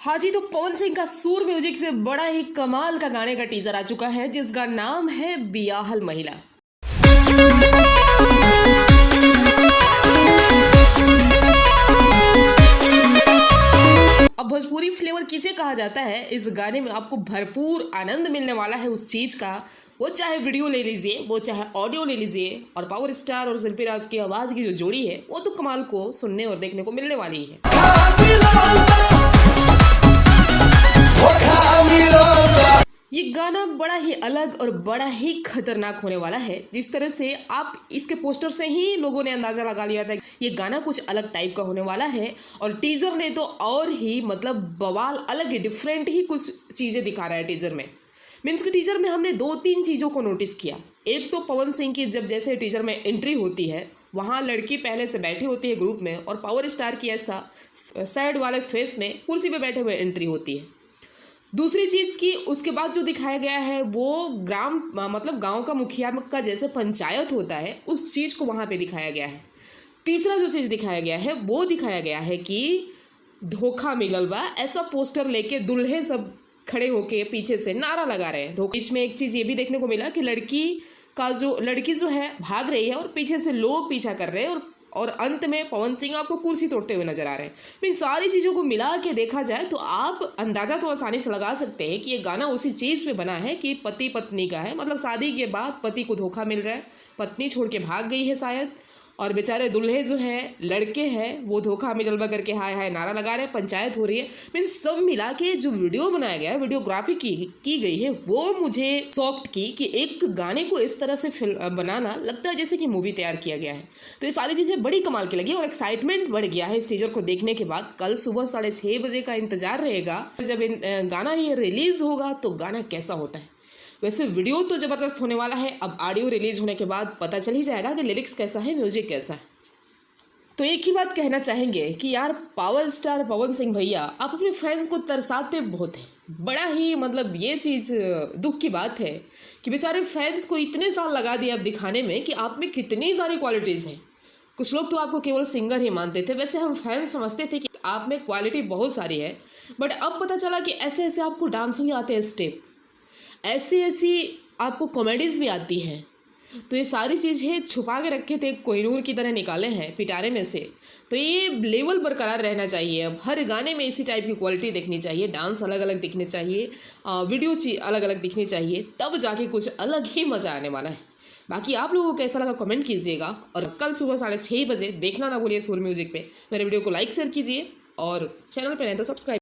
हाँ जी, तो पवन सिंह का सूर म्यूजिक से बड़ा ही कमाल का गाने का टीजर आ चुका है जिसका नाम है बियाहल महिला। अब भोजपुरी फ्लेवर किसे कहा जाता है, इस गाने में आपको भरपूर आनंद मिलने वाला है उस चीज का। वो चाहे वीडियो ले लीजिए, वो चाहे ऑडियो ले लीजिए, और पावर स्टार और शिल्पी राज की आवाज की जो जोड़ी है वो तो कमाल को सुनने और देखने को मिलने वाली है। ये गाना बड़ा ही अलग और बड़ा ही खतरनाक होने वाला है। जिस तरह से आप इसके पोस्टर से ही लोगों ने अंदाजा लगा लिया था ये गाना कुछ अलग टाइप का होने वाला है, और टीजर ने तो और ही मतलब बवाल, अलग ही डिफरेंट ही कुछ चीजें दिखा रहा है टीजर में। मीन्स कि टीजर में हमने 2-3 चीज़ों को नोटिस किया। एक तो पवन सिंह की जब जैसे टीजर में एंट्री होती है, वहाँ लड़की पहले से बैठी होती है ग्रुप में, और पावर स्टार की ऐसा सैड वाले फेस में कुर्सी पे बैठे हुए एंट्री होती है। दूसरी चीज़ की उसके बाद जो दिखाया गया है वो मतलब गांव का मुखिया का जैसे पंचायत होता है उस चीज़ को वहाँ पे दिखाया गया है। तीसरा जो चीज़ दिखाया गया है वो दिखाया गया है कि धोखा मिलल बा, ऐसा पोस्टर लेके दूल्हे सब खड़े होके पीछे से नारा लगा रहे हैं। बीच में एक चीज़ ये भी देखने को मिला कि लड़की जो है भाग रही है और पीछे से लोग पीछा कर रहे हैं, और अंत में पवन सिंह आपको कुर्सी तोड़ते हुए नजर आ रहे हैं। इन सारी चीज़ों को मिला के देखा जाए तो आप अंदाज़ा तो आसानी से लगा सकते हैं कि ये गाना उसी चीज़ पे बना है कि पति पत्नी का है। मतलब शादी के बाद पति को धोखा मिल रहा है, पत्नी छोड़ के भाग गई है शायद, और बेचारे दूल्हे जो हैं, लड़के हैं, वो धोखा मिलवा करके हाय हाय नारा लगा रहे हैं, पंचायत हो रही है। मीन्स सब मिला के जो वीडियो बनाया गया है, वीडियोग्राफी की गई है, वो मुझे शॉक्ड की कि एक गाने को इस तरह से बनाना लगता है जैसे कि मूवी तैयार किया गया है। तो ये सारी चीज़ें बड़ी कमाल की लगी और एक्साइटमेंट बढ़ गया है इस टीजर को देखने के बाद। कल सुबह 6:30 बजे का इंतजार रहेगा जब गाना ये रिलीज होगा तो गाना कैसा होता है। वैसे वीडियो तो ज़बरदस्त होने वाला है, अब ऑडियो रिलीज होने के बाद पता चल ही जाएगा कि लिरिक्स कैसा है, म्यूजिक कैसा है। तो एक ही बात कहना चाहेंगे कि यार पावर स्टार पवन सिंह भैया, आप अपने फैंस को तरसाते बहुत हैं। बड़ा ही मतलब ये चीज़ दुख की बात है कि बेचारे फैंस को इतने साल लगा दिए अब दिखाने में कि आप में कितनी सारी क्वालिटीज़ हैं। कुछ लोग तो आपको केवल सिंगर ही मानते थे, वैसे हम फैंस समझते थे कि आप में क्वालिटी बहुत सारी है, बट अब पता चला कि ऐसे ऐसे आपको डांस भी आते हैं, स्टेप ऐसी आपको कॉमेडीज़ भी आती हैं। तो ये सारी चीज़ें छुपा के रखे थे, कोहिनूर की तरह निकाले हैं पिटारे में से। तो ये लेवल बरकरार रहना चाहिए। अब हर गाने में इसी टाइप की क्वालिटी देखनी चाहिए, डांस अलग अलग दिखने चाहिए, वीडियो अलग अलग दिखनी चाहिए, तब जाके कुछ अलग ही मज़ा आने वाला है। बाकी आप लोगों को कैसा लगा कमेंट कीजिएगा, और कल सुबह 6:30 बजे देखना ना भूलिए सूर म्यूजिक पे। मेरे वीडियो को लाइक शेयर कीजिए, और चैनल पर नहीं तो सब्सक्राइब।